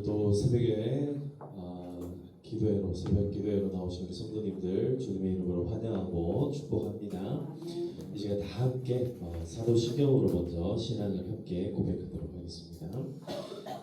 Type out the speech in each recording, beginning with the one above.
또 새벽에 기도회로 새벽 기도회로 나오신 우리 성도님들 주님의 이름으로 환영하고 축복합니다. 이 시간 다 함께 사도신경으로 먼저 신앙을 함께 고백하도록 하겠습니다.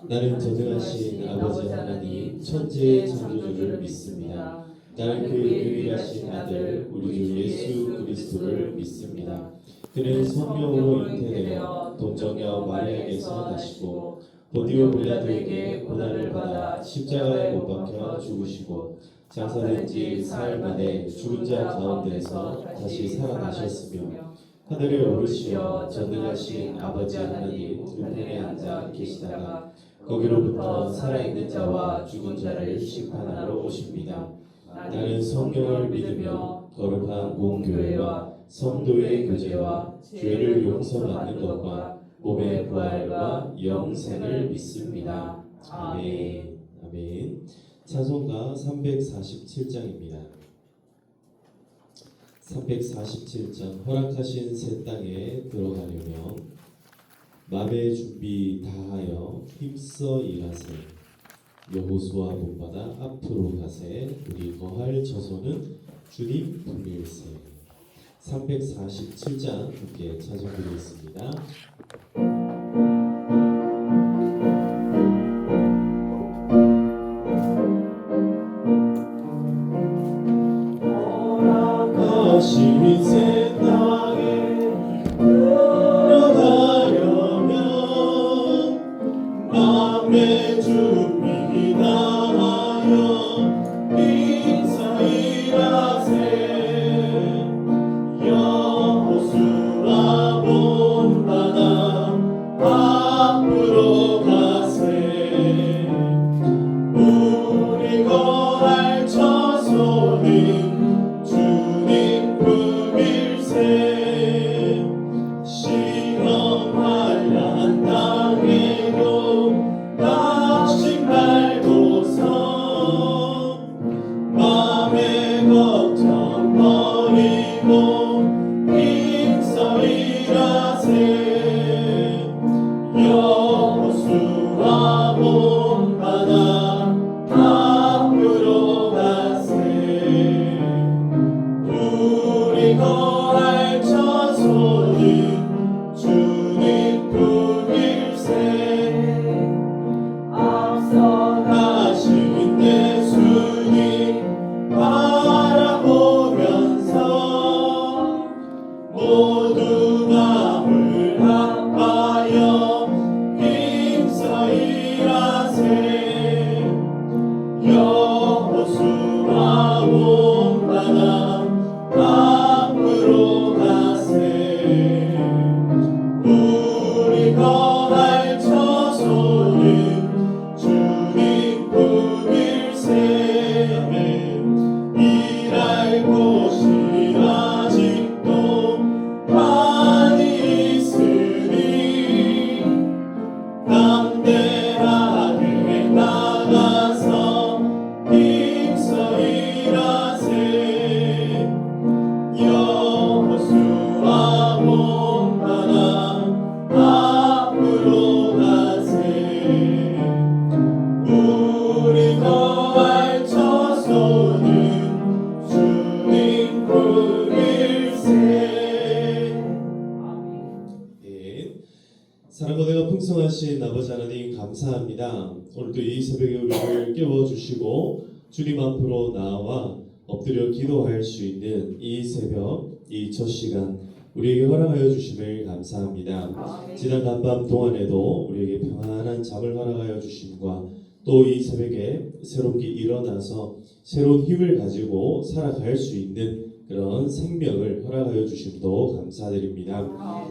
나는 전능하신 아버지 하나님 천지의 창조주를 믿습니다. 나는 그의 유일하신 아들 우리 주 예수 그리스도를 믿습니다. 그는 성령으로 잉태되어 동정녀 마리아에게서 나시고 본디오 빌라도에게 고난을 받아 십자가에 못 박혀 죽으시고 장사된 지 사흘 만에 죽은 자 가운데에서 다시 살아나셨으며 하늘에 오르시어 전능하신 아버지 하나님 우편에 앉아 계시다가 거기로부터 살아있는 자와 죽은 자를 심판하러 오십니다. 나는 성령을 믿으며 거룩한 공교회와 성도의 교제와 죄를 용서받는 것과 몸의 부활과 영생을 믿습니다. 아멘. 아멘. 찬송가 347장입니다. 347장 허락하신 새 땅에 들어가려면 맘의 준비 다하여 힘써 일하세. 여호수아 본받아 앞으로 가세. 우리 거할 처소는 주님 품일세. 347장 함께 찬송드리겠습니다. 허락하신 새 땅에 들어가려면 맘의 준비 다하여 힘써 일하세. 여호수아 본받아 앞으로 가세. 우리 거할 처소는 주님 품일세. 시험할 땅에도 낙심 말고서 맘의 걱정 버리고 힘써 일하세. 여호수아 본받아 앞으로 가세. 우리 거할 처소는 주님 품일세. 앞서 가신 예수님 바라보면서 모두 마음을 합하여 힘써 일하세. 여호수아 본받아 앞으로 가세. 우리 거할 처소는 주님 품일세. 일할 곳이 아직도 많이 있으니 담대하게 나가서 힘써 일하세. 여호수아 본받아 앞으로 가세. 우리 거할 처소는 주님 품일세. 네. 사랑과 내가 풍성하신 아버지 하나님 감사합니다. 오늘도 이 새벽에 우리를 깨워주시고 주님 앞으로 나와 엎드려 기도할 수 있는 이 새벽, 이 첫 시간 우리에게 허락하여 주심을 감사합니다. 지난 간밤 동안에도 우리에게 평안한 잠을 허락하여 주심과 또 이 새벽에 새롭게 일어나서 새로운 힘을 가지고 살아갈 수 있는 그런 생명을 허락하여 주심도 감사드립니다.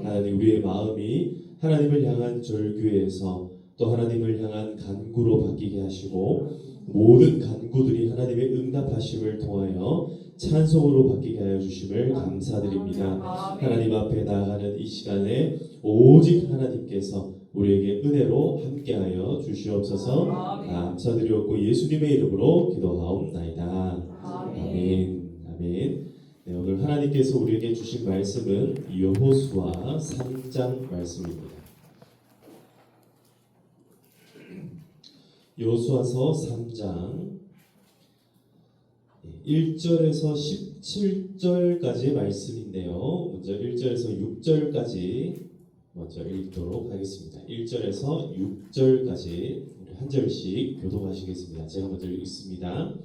하나님, 우리의 마음이 하나님을 향한 절규에서 또 하나님을 향한 간구로 바뀌게 하시고 모든 간구들이 하나님의 응답하심을 통하여 찬송으로 바뀌게 하여 주심을 감사드립니다. 하나님 앞에 나아가는 이 시간에 오직 하나님께서 우리에게 은혜로 함께하여 주시옵소서. 감사드리옵고 예수님의 이름으로 기도하옵나이다. 아멘. 아멘. 네, 오늘 하나님께서 우리에게 주신 말씀은 여호수아 3장 말씀입니다. 여호수아서 3장 1절에서 17절까지의 말씀인데요. 먼저 1절에서 6절까지 먼저 읽도록 하겠습니다. 1절에서 6절까지 우리 한 절씩 교독하시겠습니다. 제가 먼저 읽습니다.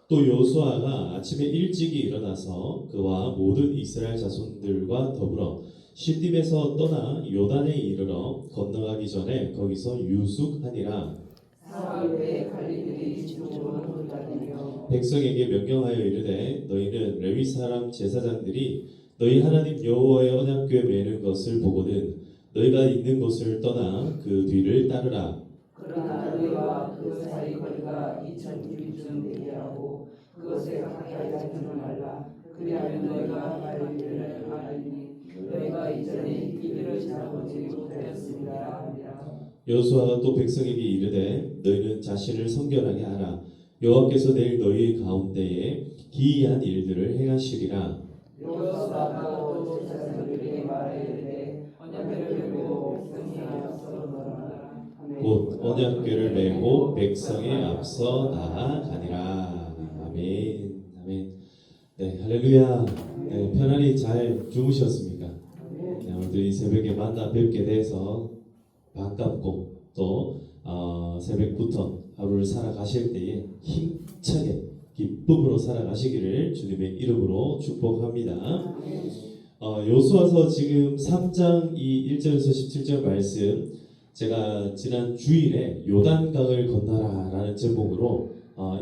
또 여호수아가 아침에 일찍이 일어나서 그와 모든 이스라엘 자손들과 더불어 시딤에서 떠나 요단에 이르러 건너가기 전에 거기서 유숙하니라. 사흘에 관리들이 집중을 돌다니며 백성에게 명령하여 이르되 너희는 레위 사람 제사장들이 너희 하나님 여호와의 언약궤 매는 것을 보거든 너희가 있는 곳을 떠나 그 뒤를 따르라. 그러나 너희와 그 사이 거리가 2000규빗쯤 되게 하고 그것에 가까이 하지는 말라. 그리하면 너희가 관리들을 알리니 너희가 이전에 이 길을 지나보지 못하였습니다 하니라. 여호수아가 또 백성에게 이르되 너희는 자신을 성결하게 하라. 여호와께서 내일 너희 가운데에 기이한 일들을 행하시리라. 여호수아가 또 제사장들에게 말하이르되 언약궤를 메고 백성에 앞서 나아가라. 곧 언약궤를 메고 백성에 앞서 나아가니라. 아멘. 아멘. 네, 할렐루야. 네, 편안히 잘 주무셨습니까? 네, 오늘도 이 새벽에 만나 뵙게 돼서 반갑고 또 새벽부터 하루를 살아가실 때에 힘차게 기쁨으로 살아가시기를 주님의 이름으로 축복합니다. 여호수아서 지금 3장 이 1절에서 17절 말씀 제가 지난 주일에 요단강을 건너라 라는 제목으로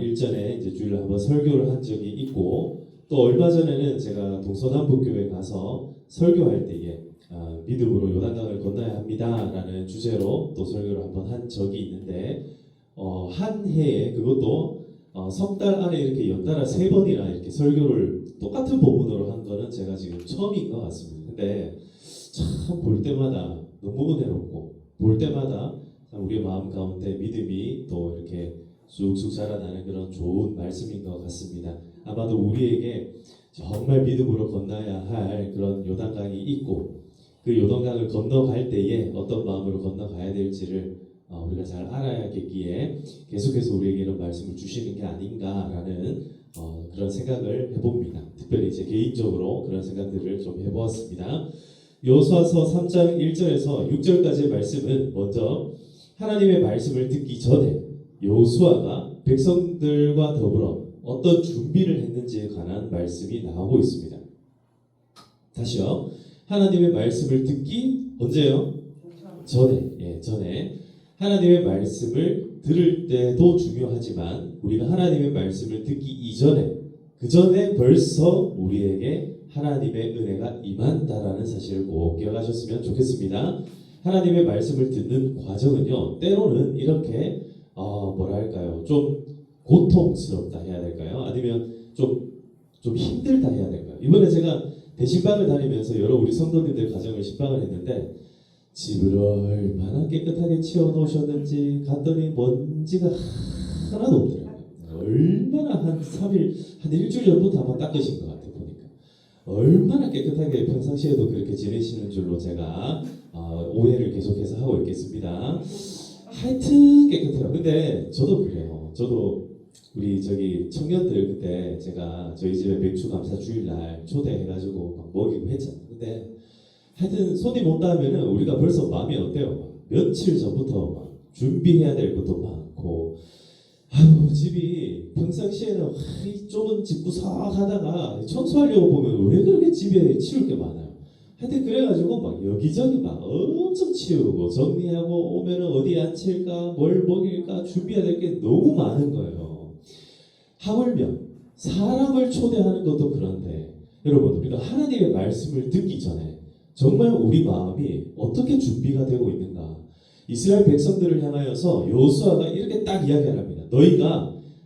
일전에 이제 주일에 한번 설교를 한 적이 있고 또 얼마 전에는 제가 동서남북교회 가서 설교할 때에 믿음으로 요단강을 건너야 합니다 라는 주제로 또 설교를 한번 한 적이 있는데 한 해에 그것도 석 달 안에 이렇게 연달아 3번이나 이렇게 설교를 똑같은 본문으로 한 거는 제가 지금 처음인 것 같습니다. 근데 참 볼 때마다 너무 은혜롭고 볼 때마다 우리의 마음 가운데 믿음이 또 이렇게 쑥쑥 자라나는 그런 좋은 말씀인 것 같습니다. 아마도 우리에게 정말 믿음으로 건너야 할 그런 요단강이 있고 그 요단강을 건너갈 때에 어떤 마음으로 건너가야 될지를 우리가 잘 알아야겠기에 계속해서 우리에게 이런 말씀을 주시는 게 아닌가라는 그런 생각을 해봅니다. 특별히 제 개인적으로 그런 생각들을 좀 해보았습니다. 여호수아서 3장 1절에서 6절까지의 말씀은 먼저 하나님의 말씀을 듣기 전에 여호수아가 백성들과 더불어 어떤 준비를 했는지에 관한 말씀이 나오고 있습니다. 다시요. 하나님의 말씀을 듣기 언제요? 전에. 전에. 하나님의 말씀을 들을 때도 중요하지만 우리가 하나님의 말씀을 듣기 이전에 그 전에 벌써 우리에게 하나님의 은혜가 임한다라는 사실을 꼭 기억하셨으면 좋겠습니다. 하나님의 말씀을 듣는 과정은요 때로는 이렇게 뭐랄까요 좀 고통스럽다 해야 될까요? 아니면 좀 힘들다 해야 될까요? 이번에 제가 대신방을 다니면서 여러 우리 성도님들 가정을 신방을 했는데 집을 얼마나 깨끗하게 치워놓으셨는지 갔더니 먼지가 하나도 없더라고요. 얼마나 한 3일, 한 일주일 전부터 한번 닦으신 것 같아요. 보니까 얼마나 깨끗하게 평상시에도 그렇게 지내시는 줄로 제가 오해를 계속해서 하고 있겠습니다. 하여튼 깨끗해요. 근데 저도 그래요. 저도 우리 청년들 그때 제가 저희 집에 맥주 감사 주일날 초대해가지고 막 먹이고 했잖아요. 근데 하여튼 손님 온다 하면은 우리가 벌써 마음이 어때요? 며칠 전부터 막 준비해야 될 것도 많고 집이 평상시에는 이 좁은 집 구석하다가 청소하려고 보면 왜 그렇게 집에 치울 게 많아요? 하여튼 그래가지고 막 여기저기 막 엄청 치우고 정리하고 오면은 어디 앉힐까 뭘 먹일까 준비해야 될 게 너무 많은 거예요. 하물며 사람을 초대하는 것도 그런데 여러분 우리가 하나님의 말씀을 듣기 전에 정말 우리 마음이 어떻게 준비가 되고 있는가? 이스라엘 백성들을 향하여서 여호수아가 이렇게 딱 이야기를 합니다.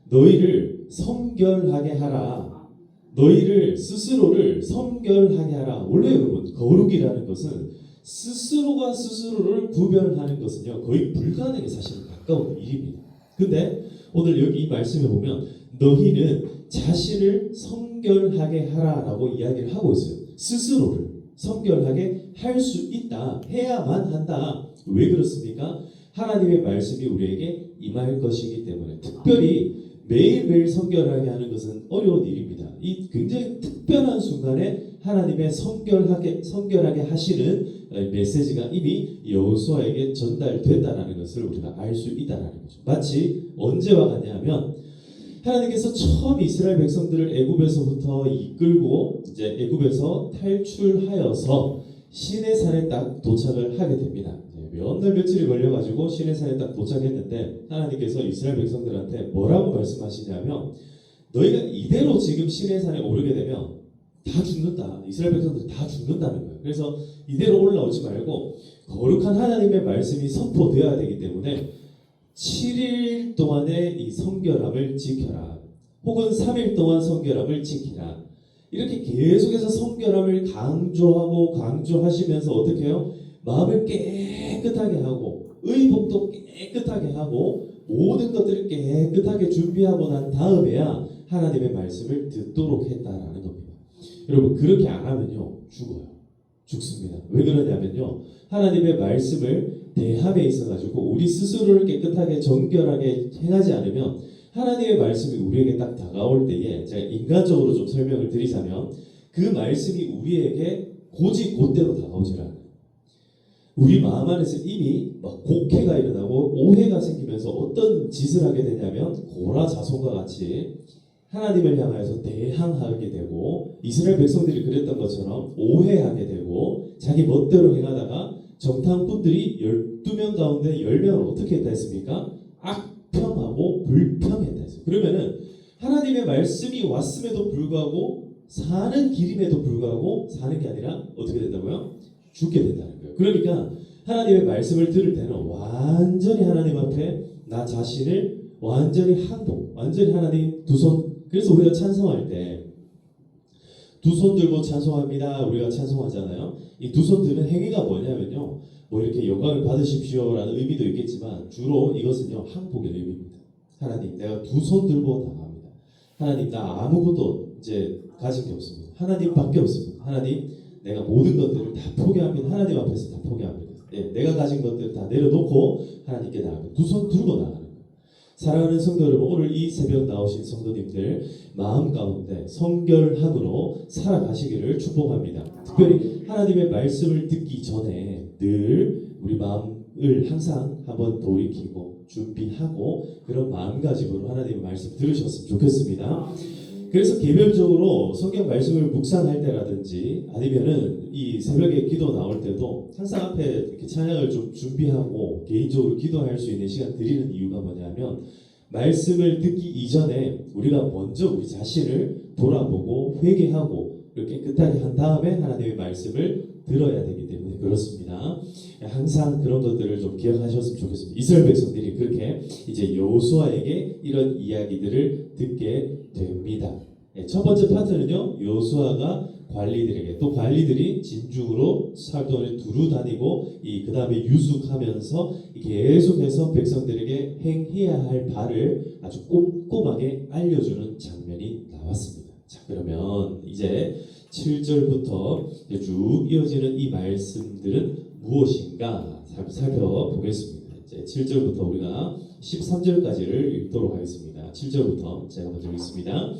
너희를 성결하게 하라. 너희를 스스로를 성결하게 하라. 원래 여러분 거룩이라는 것은 스스로가 스스로를 구별하는 것은요 거의 불가능에 사실은 가까운 일입니다. 근데 오늘 여기 이 말씀에 보면 너희는 자신을 성결하게 하라라고 이야기를 하고 있어요. 스스로를 성결하게 할 수 있다. 해야만 한다. 왜 그렇습니까? 하나님의 말씀이 우리에게 임할 것이기 때문에 특별히 매일매일 성결하게 하는 것은 어려운 일입니다. 이 굉장히 특별한 순간에 하나님의 성결하게 하시는 메시지가 이미 여호수아에게 전달됐다라는 것을 우리가 알 수 있다라는 거죠. 마치 언제와 같냐면 하나님께서 처음 이스라엘 백성들을 애굽에서부터 이끌고 이제 애굽에서 탈출하여서 시내산에 딱 도착을 하게 됩니다. 몇 날 며칠이 걸려가지고 시내산에 딱 도착했는데 하나님께서 이스라엘 백성들한테 뭐라고 말씀하시냐면 너희가 이대로 지금 시내산에 오르게 되면 다 죽는다. 이스라엘 백성들 다 죽는다는 거예요. 그래서 이대로 올라오지 말고 거룩한 하나님의 말씀이 선포되어야 되기 때문에 7일 동안의 이 성결함을 지켜라. 혹은 3일 동안 성결함을 지키라. 이렇게 계속해서 성결함을 강조하시면서 어떻게 해요? 마음을 깨끗하게 하고 의복도 깨끗하게 하고 모든 것들을 깨끗하게 준비하고 난 다음에야 하나님의 말씀을 듣도록 했다라는 겁니다. 여러분 그렇게 안 하면요 죽어요. 죽습니다. 왜 그러냐면요 하나님의 말씀을 대함에 있어가지고 우리 스스로를 깨끗하게 정결하게 행하지 않으면 하나님의 말씀이 우리에게 딱 다가올 때에 제가 인간적으로 좀 설명을 드리자면 그 말씀이 우리에게 곧대로 다가오질 않아요. 우리 마음 안에서 이미 막 곡해가 일어나고 오해가 생기면서 어떤 짓을 하게 되냐면 고라 자손과 같이 하나님을 향하여서 대항하게 되고 이스라엘 백성들이 그랬던 것처럼 오해하게 되고 자기 멋대로 행하다가 정탐꾼들이 12명 가운데 10명을 어떻게 했다 했습니까? 악평하고 불평했다 했어요. 그러면은 하나님의 말씀이 왔음에도 불구하고 사는 길임에도 불구하고 사는 게 아니라 어떻게 된다고요? 죽게 된다는 거예요. 그러니까 하나님의 말씀을 들을 때는 완전히 하나님 앞에 나 자신을 완전히 완전히 하나님 두 손. 그래서 우리가 찬송할 때 두 손 들고 찬송합니다. 우리가 찬송하잖아요. 이 두 손 드는 행위가 뭐냐면요. 뭐 이렇게 영광을 받으십시오라는 의미도 있겠지만 주로 이것은요 항복의 의미입니다. 하나님 내가 두 손 들고 나갑니다. 하나님 나 아무것도 이제 가진 게 없습니다. 하나님밖에 없습니다. 하나님 내가 모든 것들을 다 포기합니다. 하나님 앞에서 다 포기합니다. 내가 가진 것들 다 내려놓고 하나님께 나갑니다. 두 손 들고 나가는 거예요. 사랑하는 성도 여러분, 오늘 이 새벽 나오신 성도님들 마음 가운데 성결함으로 살아가시기를 축복합니다. 특별히 하나님의 말씀을 듣기 전에 늘 우리 마음을 항상 한번 돌이키고 준비하고 그런 마음가짐으로 하나님의 말씀 들으셨으면 좋겠습니다. 그래서 개별적으로 성경 말씀을 묵상할 때라든지 아니면은 이 새벽에 기도 나올 때도 항상 앞에 이렇게 찬양을 좀 준비하고 개인적으로 기도할 수 있는 시간 드리는 이유가 뭐냐면 말씀을 듣기 이전에 우리가 먼저 우리 자신을 돌아보고 회개하고 이렇게 깨끗하게 한 다음에 하나님의 말씀을 들어야 되기 때문에 그렇습니다. 항상 그런 것들을 좀 기억하셨으면 좋겠습니다. 이스라엘 백성들이 그렇게 이제 여호수아에게 이런 이야기들을 듣게 됩니다. 첫 번째 파트는요. 여호수아가 관리들에게 또 관리들이 진중으로 살돈을 두루 다니고 그 다음에 유숙하면서 계속해서 백성들에게 행해야 할 바를 아주 꼼꼼하게 알려주는 장면이 나왔습니다. 자 그러면 이제 7절부터 쭉 이어지는 이 말씀들은 무엇인가 살펴보겠습니다. 이제 7절부터 우리가 13절까지를 읽도록 하겠습니다. 7절부터 제가 먼저 읽습니다.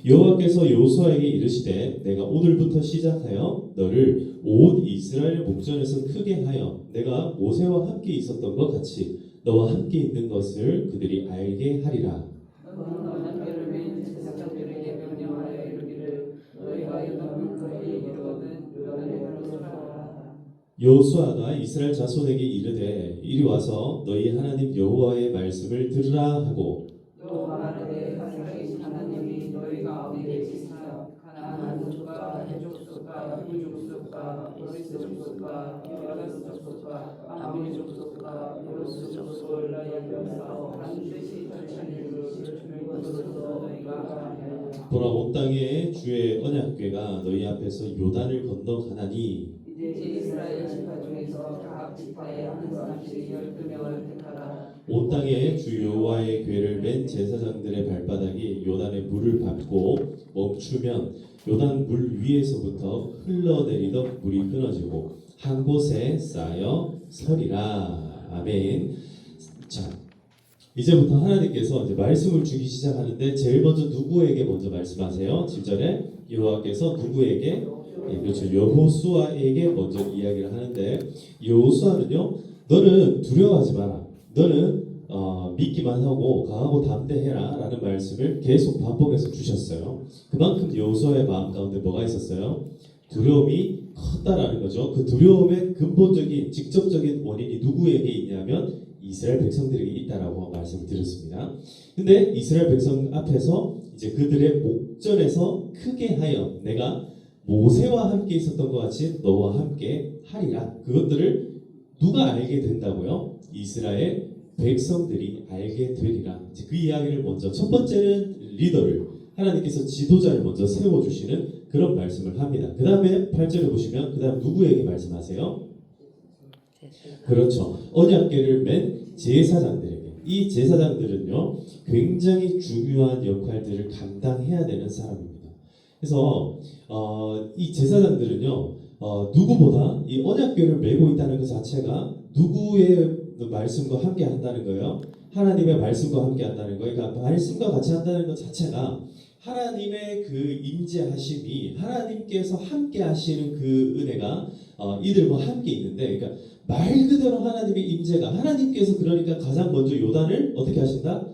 여호와께서 여호수아에게 이르시되 내가 오늘부터 시작하여 너를 온 이스라엘 목전에서 크게 하여 내가 모세와 함께 있었던 것 같이 너와 함께 있는 것을 그들이 알게 하리라. 여호수아가 이스라엘 자손에게 이르되 이리 와서 너희 하나님 여호와의 말씀을 들으라 하고 하나님이 너희 가운데 계시사 가나안 족속과 해족속과 후족속과 브리스 족속과 유다스 족속과 아모리 족속과 요스 족속을 너희에게서 반드시 펼쳐낼 것으로 너희가 알리라. 보라 온 땅에 주의 언약궤가 너희 앞에서 요단을 건너가나니 이제 이스라엘 지파 중에서 각 지파에 한 사람씩 12명을 택하라. 온 땅에 주 여호와의 궤를 맨 제사장들의 발바닥이 요단의 물을 밟고 멈추면 요단 물 위에서부터 흘러내리던 물이 끊어지고 한 곳에 쌓여 서리라. 아멘. 자, 이제부터 하나님께서 이제 말씀을 주기 시작하는데 제일 먼저 누구에게 먼저 말씀하세요? 7절에 여호와께서 누구에게? 예, 그렇죠. 여호수아에게 먼저 이야기를 하는데 여호수아는요, 너는 두려워하지 마라. 너는 믿기만 하고 강하고 담대해라 라는 말씀을 계속 반복해서 주셨어요. 그만큼 여호수아의 마음 가운데 뭐가 있었어요? 두려움이 컸다라는 거죠. 그 두려움의 근본적인 직접적인 원인이 누구에게 있냐면 이스라엘 백성들에게 있다라고 말씀을 드렸습니다. 근데 이스라엘 백성 앞에서 이제 그들의 목전에서 크게 하여 내가 모세와 함께 있었던 것 같이 너와 함께 하리라. 그것들을 누가 알게 된다고요? 이스라엘 백성들이 알게 되리라. 이제 그 이야기를 먼저 첫 번째는 리더를 하나님께서 지도자를 먼저 세워주시는 그런 말씀을 합니다. 그 다음에 8절에 보시면 그 다음 누구에게 말씀하세요? 그렇죠. 언약궤를 맨 제사장들에게. 이 제사장들은요 굉장히 중요한 역할들을 감당해야 되는 사람입니다. 그래서 이 제사장들은요 누구보다 이 언약궤를 메고 있다는 것 자체가 누구의 말씀과 함께 한다는 거예요. 하나님의 말씀과 함께 한다는 거예요. 그러니까 말씀과 같이 한다는 것 자체가 하나님의 그 임재하심이 하나님께서 함께 하시는 그 은혜가 이들과 함께 있는데, 그러니까 말 그대로 하나님의 임재가 하나님께서 그러니까 가장 먼저 요단을 어떻게 하신다?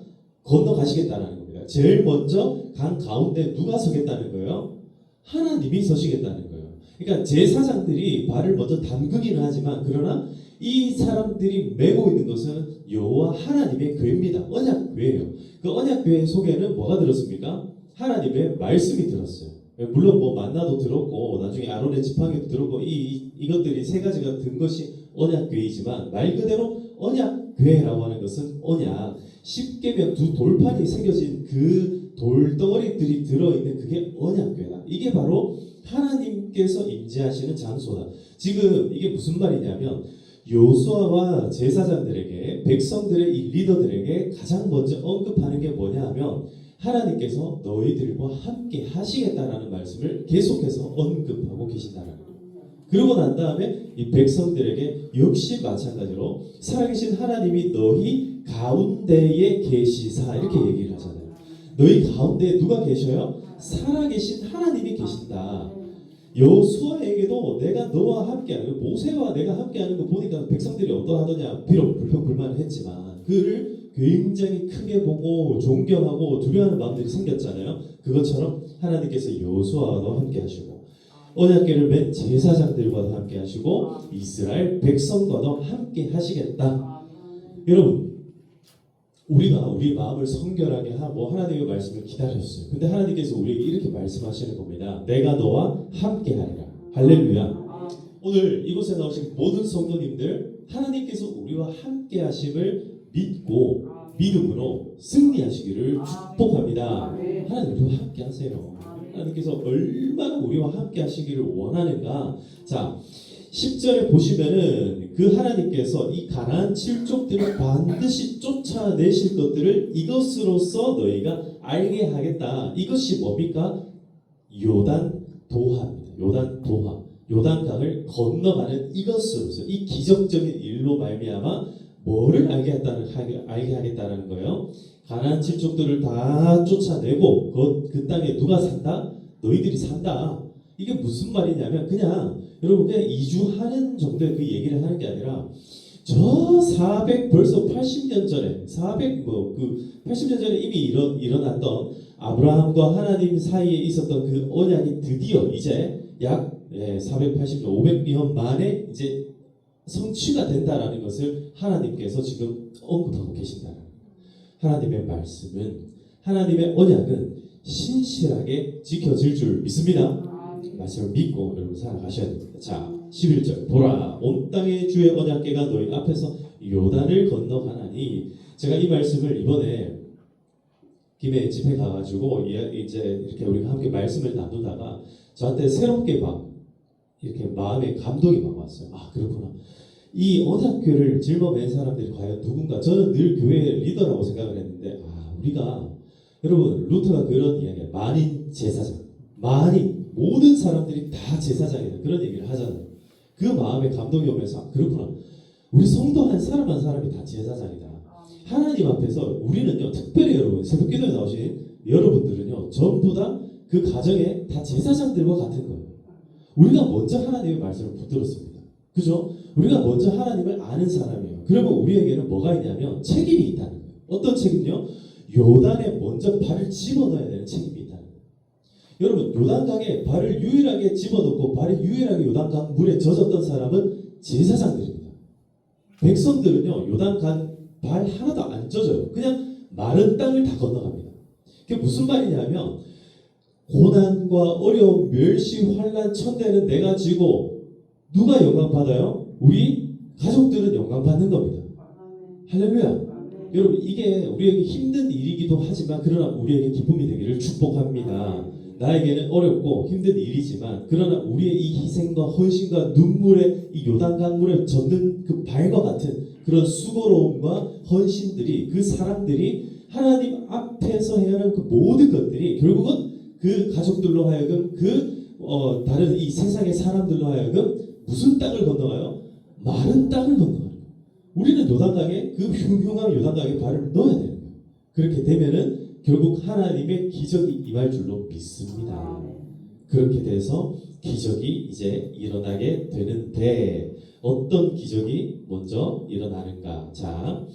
건너가시겠다는 겁니다. 제일 먼저 강 가운데 누가 서겠다는 거예요? 하나님이 서시겠다는 거예요. 그러니까 제사장들이 발을 먼저 담그기는 하지만 그러나 이 사람들이 메고 있는 것은 여호와 하나님의 궤입니다. 언약궤예요. 그 언약궤 속에는 뭐가 들었습니까? 하나님의 말씀이 들었어요. 물론 뭐 만나도 들었고 나중에 아론의 지팡이도 들었고 이것들이 세 가지가 든 것이 언약궤이지만 말 그대로 언약궤라고 하는 것은 언약 10계명 두 돌판이 새겨진 그 돌덩어리들이 들어있는 그게 언약궤다. 이게 바로 하나님께서 임재하시는 장소다. 지금 이게 무슨 말이냐면 여호수아와 제사장들에게 백성들의 이 리더들에게 가장 먼저 언급하는 게 뭐냐 하면 하나님께서 너희들과 함께 하시겠다라는 말씀을 계속해서 언급하고 계신다는 거예요. 그러고 난 다음에 이 백성들에게 역시 마찬가지로 살아계신 하나님이 너희 가운데에 계시사 이렇게 얘기를 하잖아요. 너희 가운데에 누가 계셔요? 살아계신 하나님이 계신다. 여호수아에게도 내가 너와 함께하는 모세와 내가 함께하는 거 보니까 백성들이 어떠하더냐 비록 불평불만을 했지만 그를 굉장히 크게 보고 존경하고 두려워하는 마음들이 생겼잖아요. 그것처럼 하나님께서 여호수아와도 함께하시고 언약궤를 맨 제사장들과도 함께하시고 이스라엘 백성과도 함께하시겠다. 여러분 우리가 우리 마음을 성결하게 하고 하나님의 말씀을 기다렸어요. 근데 하나님께서 우리에게 이렇게 말씀하시는 겁니다. 내가 너와 함께하리라. 할렐루야. 오늘 이곳에 나오신 모든 성도님들 하나님께서 우리와 함께하심을 믿고 믿음으로 승리하시기를 축복합니다. 하나님 우리와 함께하세요. 하나님께서 얼마나 우리와 함께하시기를 원하는가. 자 10절에 보시면은 그 하나님께서 이 가나안 7족들을 반드시 쫓아내실 것들을 이것으로써 너희가 알게 하겠다. 이것이 뭡니까? 요단 도하입니다. 요단 도하. 요단강을 건너가는 이것으로서 이 기적적인 일로 말미암아 뭐를 알게 하겠다는 거예요? 가나안 7족들을 다 쫓아내고 그 땅에 누가 산다? 너희들이 산다. 이게 무슨 말이냐면 그냥 여러분 그냥 이주하는 정도의 그 얘기를 하는 게 아니라 저 400 벌써 80년 전에 80년 전에 이미 일어났던 아브라함과 하나님 사이에 있었던 그 언약이 드디어 이제 약 480년 500년 만에 이제 성취가 된다라는 것을 하나님께서 지금 언급하고 계신다는 거예요. 하나님의 말씀은 하나님의 언약은 신실하게 지켜질 줄 믿습니다. 말씀을 믿고 여러분 살아가셔야 됩니다. 자 11절 보라 온 땅의 주의 언약궤가 너희 앞에서 요단을 건너가나니 제가 이 말씀을 이번에 김해 집회 가가지고 이제 이렇게 우리가 함께 말씀을 나누다가 저한테 새롭게 막 이렇게 마음에 감동이 막 왔어요. 아 그렇구나. 이 언약궤를 짊어맨 사람들이 과연 누군가? 저는 늘 교회의 리더라고 생각을 했는데 우리가 여러분 루터가 그런 이야기야. 만인 제사장. 만인 모든 사람들이 다 제사장이다. 그런 얘기를 하잖아요. 그 마음에 감동이 오면서 그렇구나. 우리 성도 한 사람 한 사람이 다 제사장이다. 하나님 앞에서 우리는요, 특별히 여러분 새벽기도에 나오신 여러분들은요, 전부 다 그 가정에 다 제사장들과 같은 거예요. 우리가 먼저 하나님의 말씀을 붙들었습니다. 그죠? 우리가 먼저 하나님을 아는 사람이에요. 그러면 우리에게는 뭐가 있냐면 책임이 있다는 거예요. 어떤 책임요? 요단에 먼저 발을 집어넣어야 되는 책임이 있다는 거예요. 여러분 요단강에 발을 유일하게 집어넣고 발이 유일하게 요단강 물에 젖었던 사람은 제사장들입니다. 백성들은요 요단강 발 하나도 안 젖어요. 그냥 마른 땅을 다 건너갑니다. 그게 무슨 말이냐면 고난과 어려움, 멸시, 환난, 천대는 내가 지고 누가 영광 받아요? 우리 가족들은 영광 받는 겁니다. 할렐루야. 여러분 이게 우리에게 힘든 일이기도 하지만 그러나 우리에게 기쁨이 되기를 축복합니다. 나에게는 어렵고 힘든 일이지만 그러나 우리의 이 희생과 헌신과 눈물의 이 요단강물에 젖는 그 발과 같은 그런 수고로움과 헌신들이 그 사람들이 하나님 앞에서 해야 하는 그 모든 것들이 결국은 그 가족들로 하여금 다른 이 세상의 사람들로 하여금 무슨 땅을 건너가요? 마른 땅을 건너가요. 우리는 요단강에 그 흉흉한 요단강에 발을 넣어야 되는 거예요. 그렇게 되면은 결국 하나님의 기적이 임할 줄로 믿습니다. 그렇게 돼서 기적이 이제 일어나게 되는데 어떤 기적이 먼저 일어나는가? 자,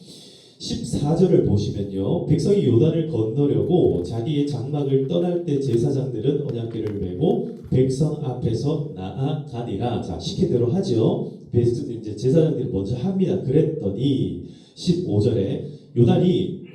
14절을 보시면요. 백성이 요단을 건너려고 자기의 장막을 떠날 때 제사장들은 언약궤를 메고 백성 앞에서 나아가니라. 자, 시키대로 하죠. 이제 제사장들이 먼저 합니다. 그랬더니 15절에 요단이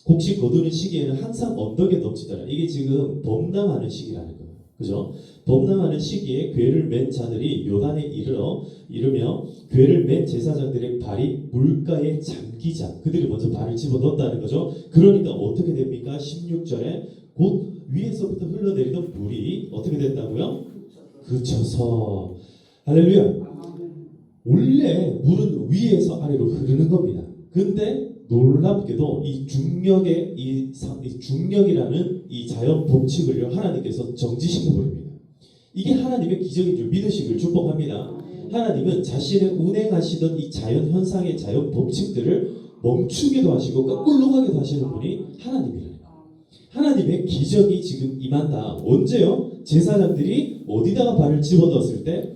곡식 거두는 시기에는 항상 언덕에 넘치더라. 이게 지금 범람하는 시기라는 거예요. 그죠? 범람하는 시기에 궤를 맨 자들이 요단에 이르며 궤를 맨 제사장들의 발이 물가에 잠기자 그들이 먼저 발을 집어넣었다는 거죠. 그러니까 어떻게 됩니까? 16절에 곧 위에서부터 흘러내리던 물이 어떻게 됐다고요? 그쳐서 할렐루야. 원래 물은 위에서 아래로 흐르는 겁니다. 근데 놀랍게도 이 중력이라는 이 자연 법칙을요 하나님께서 정지시켜 버립니다. 이게 하나님의 기적인 줄 믿으시길 축복합니다. 하나님은 자신의 운행하시던 이 자연 현상의 자연 법칙들을 멈추기도 하시고 거꾸로 가기도 하시는 분이 하나님이라는 거예요. 하나님의 기적이 지금 임한다. 언제요? 제사장들이 어디다가 발을 집어넣었을 때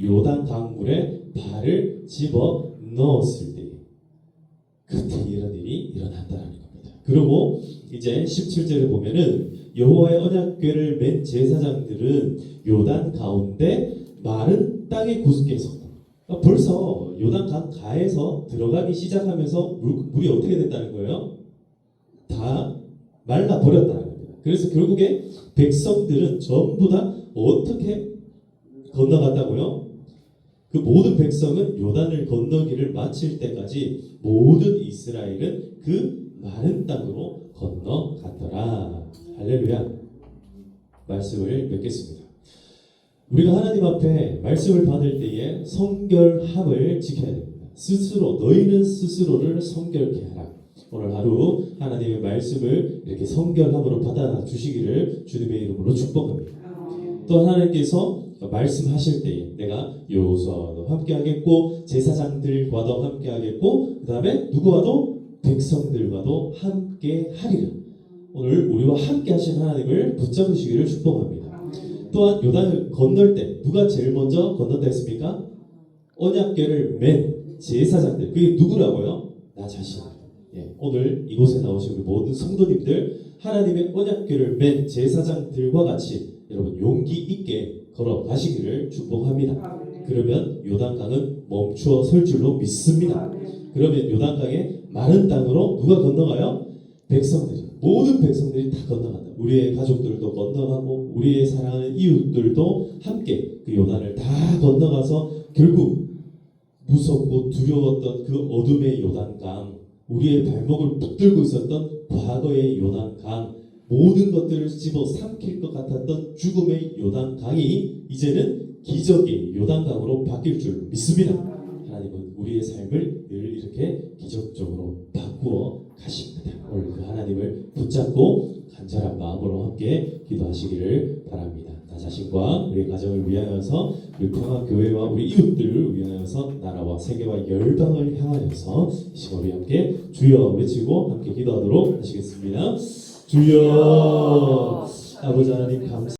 요단 강물에 발을 집어넣었을 때 그때 이런 일이 일어난다는 겁니다. 그리고 이제 17절에 보면은 여호와의 언약궤를 맨 제사장들은 요단 가운데 마른 땅에 굳게 섰다. 벌써 요단강 가에서 들어가기 시작하면서 물이 어떻게 됐다는 거예요? 다 말라 버렸다는 겁니다. 그래서 결국에 백성들은 전부 다 어떻게 건너갔다고요? 그 모든 백성은 요단을 건너기를 마칠 때까지 모든 이스라엘은 그 마른 땅으로 건너갔더라. 할렐루야. 말씀을 맺겠습니다. 우리가 하나님 앞에 말씀을 받을 때에 성결함을 지켜야 됩니다. 너희는 스스로를 성결케 하라. 오늘 하루 하나님의 말씀을 이렇게 성결함으로 받아주시기를 주님의 이름으로 축복합니다. 또 하나님께서 말씀하실 때에 내가 여호수아와도 함께하겠고 제사장들과도 함께하겠고 그 다음에 누구와도 백성들과도 함께하리라. 오늘 우리와 함께하신 하나님을 붙잡으시기를 축복합니다. 또한 요단을 건널 때 누가 제일 먼저 건넌다 했습니까? 언약궤를 맨 제사장들. 그게 누구라고요? 나 자신. 오늘 이곳에 나오신 우리 모든 성도님들 하나님의 언약궤를 맨 제사장들과 같이 여러분 용기 있게 걸어가시기를 축복합니다. 그러면 요단강은 멈추어 설 줄로 믿습니다. 그러면 요단강의 마른 땅으로 누가 건너가요? 백성들이. 모든 백성들이 다 건너간다. 우리의 가족들도 건너가고 우리의 사랑하는 이웃들도 함께 그 요단을 다 건너가서 결국 무섭고 두려웠던 그 어둠의 요단강, 우리의 발목을 붙들고 있었던 과거의 요단강, 모든 것들을 집어 삼킬 것 같았던 죽음의 요단강이 이제는 기적의 요단강으로 바뀔 줄 믿습니다. 하나님은 우리의 삶을 늘 이렇게 기적적으로 바꾸어 가십니다. 오늘 그 하나님을 붙잡고 간절한 마음으로 함께 기도하시기를 바랍니다. 나 자신과 우리 가정을 위하여서 우리 평화교회와 우리 이웃들을 위하여서 나라와 세계와 열방을 향하여서 이 시간 우리 함께 주여 외치고 함께 기도하도록 하시겠습니다. 주여 아버지 하나님 감사